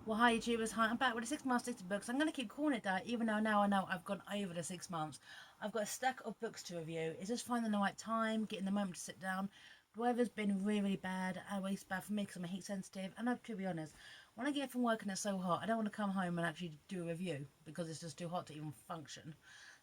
Well, hi YouTubers, hi, I'm back with the 6 months 60 books. I'm going to keep calling it that even though now I know I've gone over the 6 months. I've got a stack of books to review. It's just finding the right time, getting the moment to sit down. The weather's been really, really bad. It's bad for me because I'm a heat sensitive. And to be honest, when I get from work and it's so hot, I don't want to come home and actually do a review because it's just too hot to even function.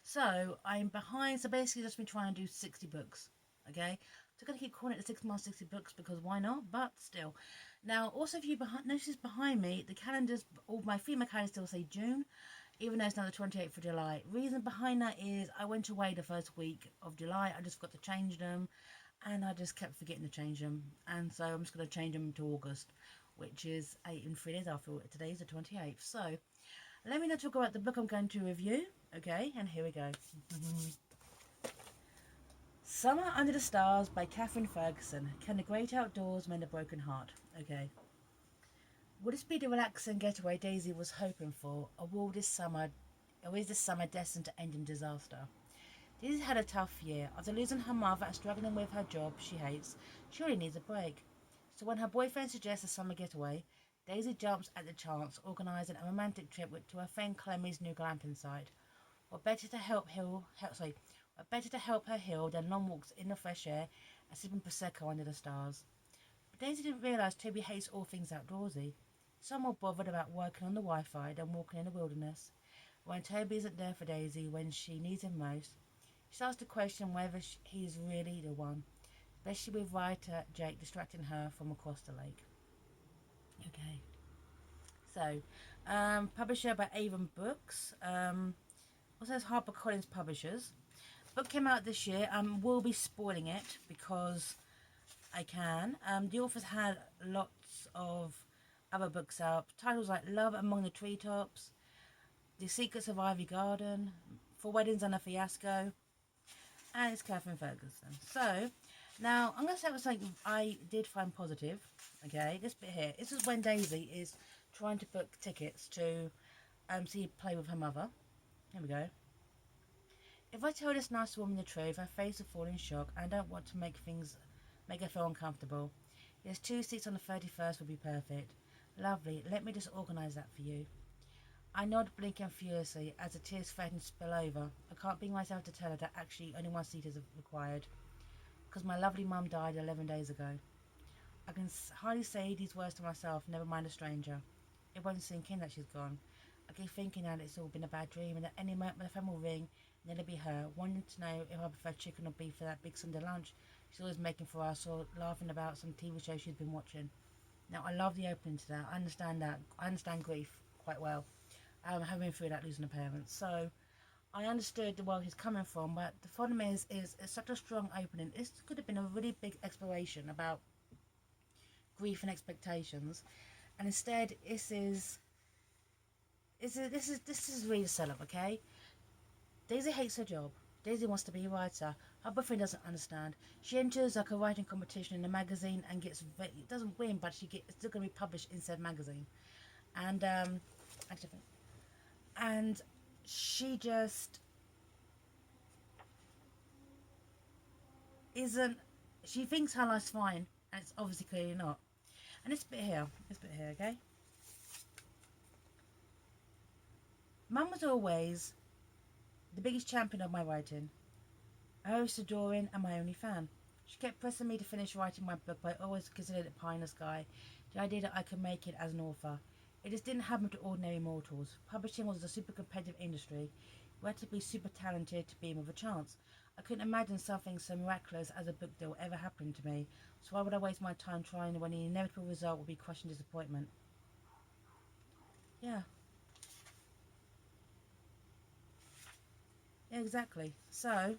So I'm behind, so basically just been trying to do 60 books. Okay, so I'm gonna keep calling it the 6 months 60 books because why not? But still, now also if you notice behind me, the calendars, all my female calendars still say June, even though it's now the 28th of July. Reason behind that is I went away the first week of July. I just forgot to change them, and I just kept forgetting to change them, and so I'm just gonna change them to August, which is 3 days after today's the 28th. So let me now talk about the book I'm going to review. Okay, and here we go. Summer Under the Stars by Catherine Ferguson. Can the great outdoors mend a broken heart? Okay. Would this be the relaxing getaway Daisy was hoping for, or is this summer destined to end in disaster? Daisy had a tough year. After losing her mother and struggling with her job she hates, she really needs a break. So when her boyfriend suggests a summer getaway, Daisy jumps at the chance, organising a romantic trip to her friend Clemmie's new glamping site. What better to what better to help her heal than long walks in the fresh air and sipping prosecco under the stars? But Daisy didn't realise Toby hates all things outdoorsy. He's more bothered about working on the Wi-Fi than walking in the wilderness. When Toby isn't there for Daisy when she needs him most, she starts to question whether he is really the one, especially with writer Jake distracting her from across the lake. Okay, so publisher by Avon Books. Also has HarperCollins Publishers. Book came out this year. Will be spoiling it because I can. The authors had lots of other books out. Titles like Love Among the Treetops, The Secrets of Ivy Garden, For Weddings and a Fiasco, and it's Catherine Ferguson. So, now I'm going to start with something I did find positive. Okay, this bit here. This is when Daisy is trying to book tickets to see play with her mother. Here we go. If I tell this nice woman the truth, her face will fall in shock, and I don't want to make her feel uncomfortable. Yes, 2 seats on the 31st would be perfect. Lovely, let me just organise that for you. I nod, blinking furiously as the tears threaten to spill over. I can't bring myself to tell her that actually only 1 seat is required, because my lovely mum died 11 days ago. I can hardly say these words to myself, never mind a stranger. It won't sink in that she's gone. I keep thinking that it's all been a bad dream and that any moment the phone will ring and it'll be her, wanting to know if I prefer chicken or beef for that big Sunday lunch she's always making for us or laughing about some TV show she's been watching. Now, I love the opening to that. I understand that. I understand grief quite well. Having been through that, losing a parent. So, I understood where he's coming from, but the problem is it's such a strong opening. This could have been a really big exploration about grief and expectations, and instead, this is really a setup, okay? Daisy hates her job. Daisy wants to be a writer. Her boyfriend doesn't understand. She enters like a writing competition in a magazine and doesn't win, but it's still going to be published in said magazine. And actually, and she just isn't. She thinks her life's fine, and it's obviously clearly not. And this bit here, okay. Mum was always the biggest champion of my writing. I always adoring and my only fan. She kept pressing me to finish writing my book, but I always considered it pie in the sky, the idea that I could make it as an author. It just didn't happen to ordinary mortals. Publishing was a super competitive industry. You had to be super talented to be in with a chance. I couldn't imagine something so miraculous as a book deal ever happened to me, so why would I waste my time trying when the inevitable result would be crushing disappointment? Yeah, yeah, exactly. So,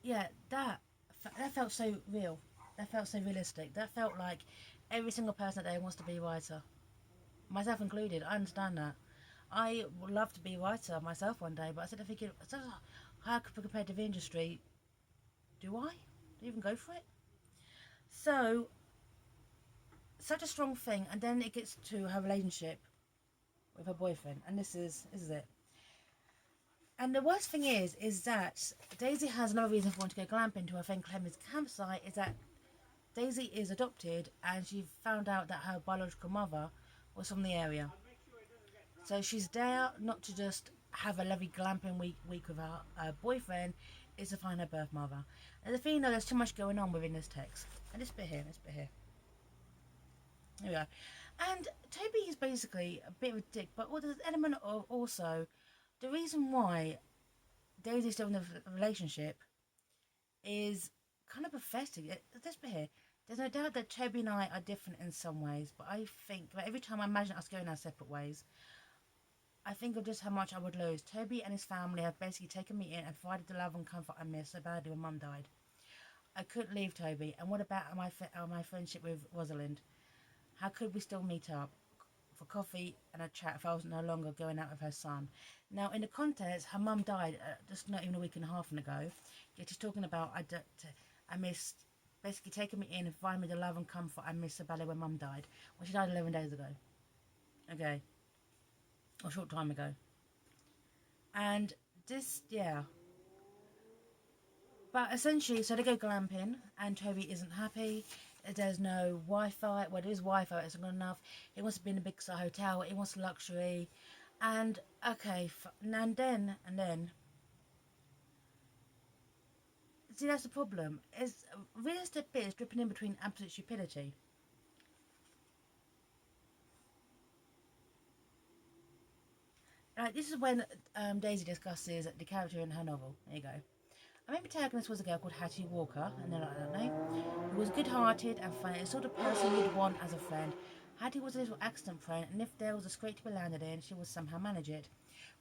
yeah, that felt so real. That felt so realistic. That felt like every single person out there wants to be a writer, myself included. I understand that. I would love to be a writer myself one day, but I started thinking, it's such a high competitive industry. Do I? Do I even go for it? So, such a strong thing, and then it gets to her relationship with her boyfriend, and this is it. And the worst thing is that Daisy has another reason for wanting to go glamping to her friend Clemens' campsite. Is that Daisy is adopted, and she found out that her biological mother was from the area. So she's there not to just have a lovely glamping week with her boyfriend, is to find her birth mother. And the thing, though, there's too much going on within this text. And this bit here, this bit here. There we go. And Toby is basically a bit of a dick, but there's an element of also the reason why Daisy's still in the relationship is kind of pathetic. This bit here. There's no doubt that Toby and I are different in some ways, but I think that every time I imagine us going our separate ways, I think of just how much I would lose. Toby and his family have basically taken me in and provided the love and comfort I missed so badly when Mum died. I couldn't leave Toby, and what about my friendship with Rosalind? How could we still meet up for coffee and a chat if I was no longer going out with her son? Now, in the context, her mum died just not even a week and a half ago. Yet she's talking about I missed, basically taking me in and providing me the love and comfort I missed so badly when Mum died. Well, she died 11 days ago. Okay. A short time ago. And this, yeah. But essentially, so they go glamping, and Toby isn't happy. There's no Wi-Fi. Well, there is Wi-Fi, it's not good enough. He wants to be in a big star hotel. He wants luxury. And, okay, and then. See, that's the problem. It's realistic bit is dripping in between absolute stupidity. Right, this is when Daisy discusses the character in her novel. There you go. Our main protagonist was a girl called Hattie Walker, and then I don't know, who was good-hearted and funny, the sort of person you'd want as a friend. Hattie was a little accident prone, and if there was a scrape to be landed in, she would somehow manage it,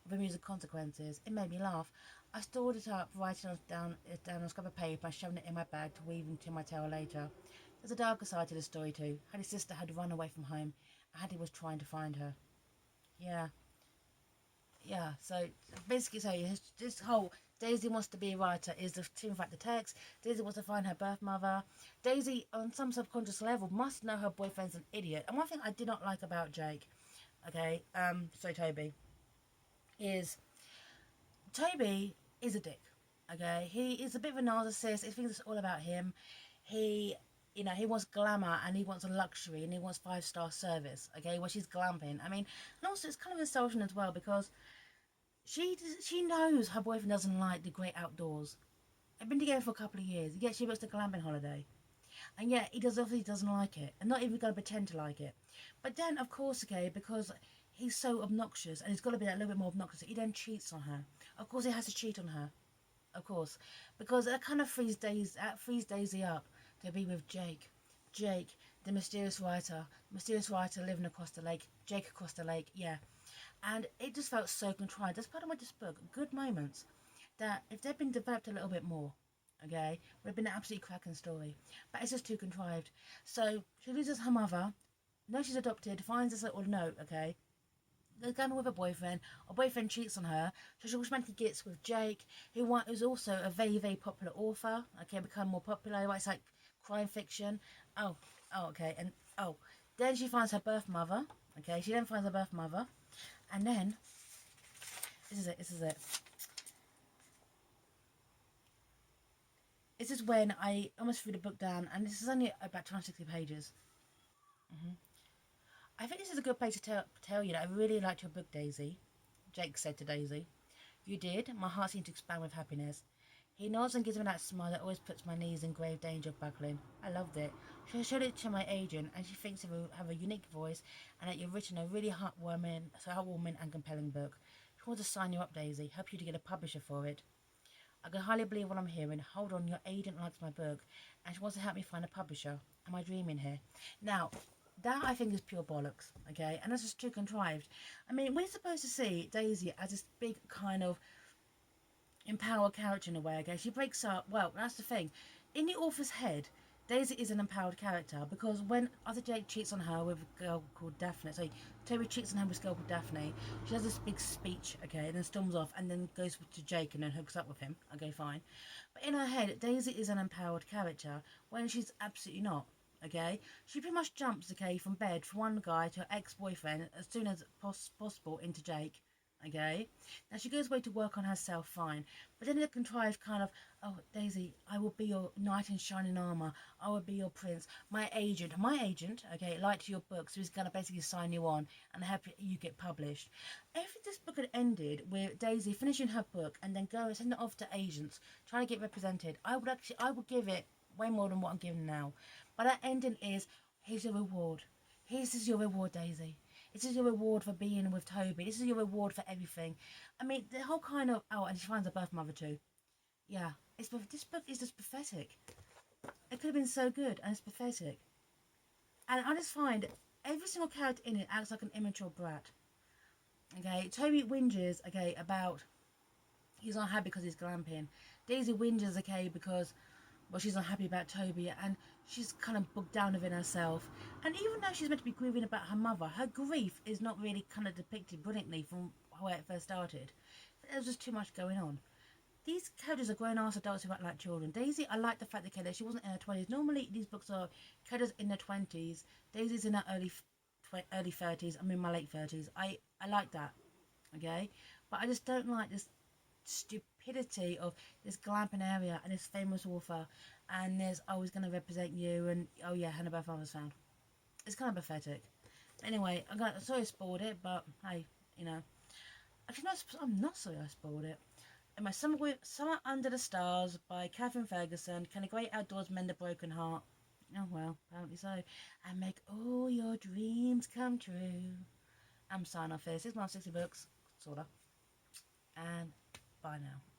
with amusing consequences. It made me laugh. I stored it up, writing it down on a scrap of paper, shoving it in my bag to weave into my tale later. There's a darker side to the story too. Hattie's sister had run away from home, and Hattie was trying to find her. Yeah, so basically, so this whole Daisy wants to be a writer is the theme about the text. Daisy wants to find her birth mother. Daisy, on some subconscious level, must know her boyfriend's an idiot. And one thing I did not like about Jake, okay, Toby, is Toby is a dick, okay? He is a bit of a narcissist. He thinks it's all about him. He, he wants glamour and he wants a luxury and he wants 5-star service, okay? Well, she's glamping. I mean, and also it's kind of insulting as well because she knows her boyfriend doesn't like the great outdoors. They've been together for a couple of years, yet she wants a glamping holiday. And yet he obviously doesn't like it, and not even going to pretend to like it. But then, of course, okay, because he's so obnoxious, and he's got to be that little bit more obnoxious, he then cheats on her. Of course, he has to cheat on her. Of course, because that kind of frees Daisy up to be with Jake. Jake, the mysterious writer living across the lake. Jake across the lake, yeah. And it just felt so contrived. That's part of this book. Good moments that if they'd been developed a little bit more, okay, would have been an absolutely cracking story. But it's just too contrived. So she loses her mother. Knows she's adopted. Finds this little note, okay. They're going with her boyfriend. Her boyfriend cheats on her. So she automatically gets with Jake, who's also a very, very popular author. Okay, become more popular. He writes like crime fiction. Oh, okay. And then she finds her birth mother. Okay, she then finds her birth mother. And then, this is it. This is when I almost threw the book down, and this is only about 260 pages. I think this is a good place to tell you that I really liked your book, Daisy. Jake said to Daisy. You did? My heart seemed to expand with happiness. He nods and gives me that smile that always puts my knees in grave danger of buckling. I loved it. She showed it to my agent, and she thinks you have a unique voice and that you've written a really heartwarming and compelling book. She wants to sign you up, Daisy, help you to get a publisher for it. I can hardly believe what I'm hearing. Hold on, your agent likes my book, and she wants to help me find a publisher. Am I dreaming here? Now, that I think is pure bollocks, okay? And that's just too contrived. I mean, we're supposed to see Daisy as this big kind of empowered character in a way, okay? She breaks up, well, that's the thing. In the author's head, Daisy is an empowered character because when other Jake cheats on her with a girl called Daphne, so Toby cheats on her with a girl called Daphne, she has this big speech, okay, and then storms off and then goes to Jake and then hooks up with him, okay, fine. But in her head, Daisy is an empowered character when she's absolutely not, okay? She pretty much jumps, okay, from bed from one guy to her ex-boyfriend as soon as possible into Jake, Okay, now she goes away to work on herself, fine, but then the contrived kind of, oh Daisy, I will be your knight in shining armor, I will be your prince, my agent, okay, liked your book, so he's gonna basically sign you on and help you get published. If this book had ended with Daisy finishing her book and then go send it off to agents trying to get represented, I would give it way more than what I'm giving now. But that ending is, here's your reward, this is your reward, Daisy. This is your reward for being with Toby. This is your reward for everything. I mean, the whole kind of, oh, and she finds her birth mother too. Yeah, this book is just pathetic. It could have been so good, and it's pathetic. And I just find every single character in it acts like an immature brat. Okay, Toby whinges, okay, about he's not happy because he's glamping. Daisy whinges, okay, because well, she's unhappy about Toby, and she's kind of bogged down within herself. And even though she's meant to be grieving about her mother, her grief is not really kind of depicted brilliantly from where it first started. There's just too much going on. These characters are grown-ass adults who act like children. Daisy, I like the fact that she wasn't in her 20s. Normally, these books are characters in their 20s. Daisy's in her early 30s. I'm in my late 30s. I like that, okay? But I just don't like this stupidity of this glamping area and this famous author, and there's always going to represent you, and oh yeah, Hannah Beth was found. It's kind of pathetic. Anyway, sorry I spoiled it, but hey, you know, actually, I'm not sorry I spoiled it. Anyway, Summer Under the Stars by Catherine Ferguson. Can a great outdoors mend a broken heart? Oh well, apparently so. And make all your dreams come true. I'm signing off this. This is my 60 books, sorta. And bye now.